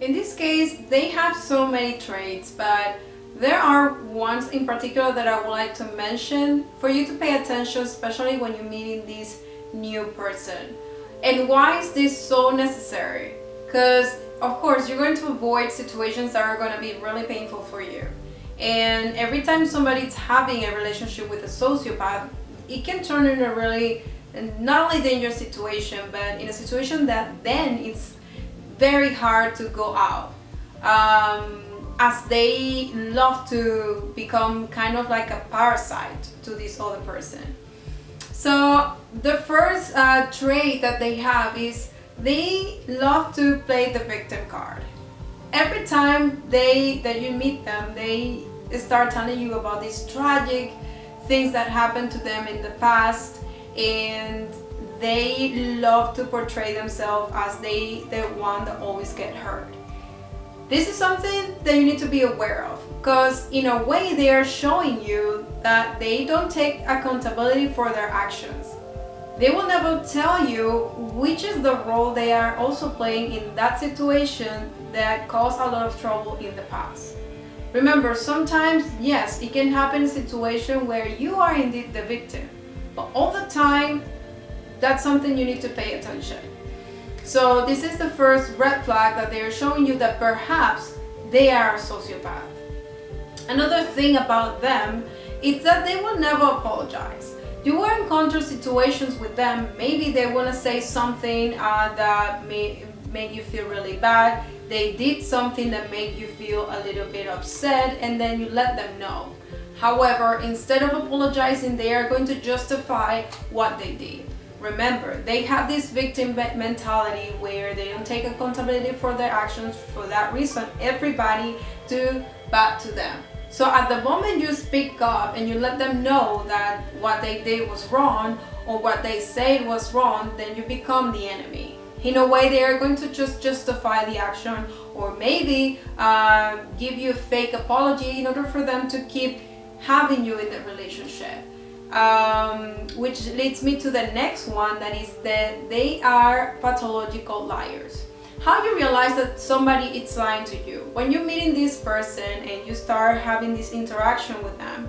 In this case, they have so many traits, but there are ones in particular that I would like to mention for you to pay attention, especially when you're meeting this new person. And why is this so necessary? Because of course you're going to avoid situations that are going to be really painful for you. And every time somebody's having a relationship with a sociopath, it can turn into a really not only dangerous situation, but in a situation that then it's very hard to go out, as they love to become kind of like a parasite to this other person. So the first trait that they have is they love to play the victim card. Every time that you meet them, they start telling you about these tragic things that happened to them in the past, and they love to portray themselves as the one that always get hurt. This is something that you need to be aware of, because in a way they are showing you that they don't take accountability for their actions. They will never tell you which is the role they are also playing in that situation that caused a lot of trouble in the past. Remember, sometimes, yes, it can happen in a situation where you are indeed the victim, but all the time, that's something you need to pay attention. So this is the first red flag that they are showing you, that perhaps they are a sociopath. Another thing about them is that they will never apologize. You will encounter situations with them, maybe they want to say something that may make you feel really bad. They did something that made you feel a little bit upset, and then you let them know. However, instead of apologizing, they are going to justify what they did. Remember, they have this victim mentality where they don't take accountability for their actions. For that reason, everybody do bad to them. So at the moment you speak up and you let them know that what they did was wrong, or what they said was wrong, then you become the enemy. In a way, they are going to just justify the action, or maybe give you a fake apology in order for them to keep having you in the relationship. Which leads me to the next one, that is that they are pathological liars. How you realize that somebody is lying to you? When you're meeting this person and you start having this interaction with them,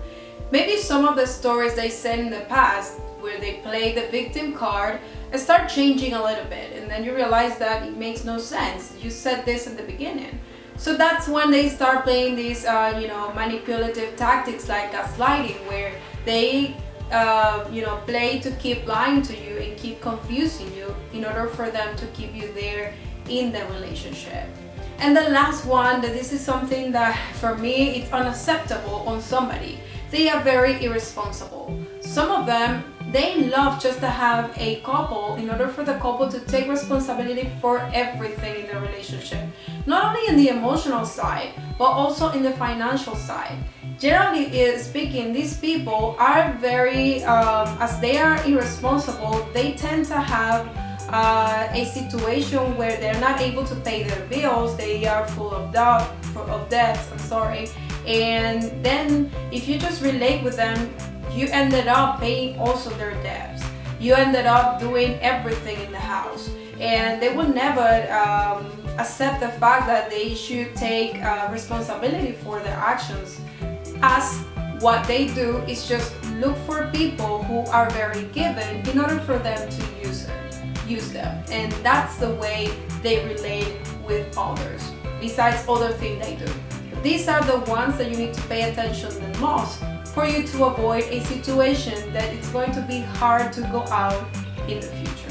maybe some of the stories they said in the past where they play the victim card start changing a little bit, and then you realize that it makes no sense. You said this in the beginning. So that's when they start playing these manipulative tactics like gaslighting, where they play to keep lying to you and keep confusing you in order for them to keep you there in the relationship. And the last one, that this is something that for me it's unacceptable on somebody. They are very irresponsible. Some of them, they love just to have a couple in order for the couple to take responsibility for everything in the relationship. Not only in the emotional side, but also in the financial side. Generally speaking, these people are very, as they are irresponsible, they tend to have a situation where they're not able to pay their bills. They are full of debts, and then if you just relate with them, you ended up paying also their debts. You ended up doing everything in the house, and they will never accept the fact that they should take responsibility for their actions. As what they do is just look for people who are very given in order for them to use them, and that's the way they relate with others, besides other things they do. These are the ones that you need to pay attention the most for you to avoid a situation that it's going to be hard to go out in the future.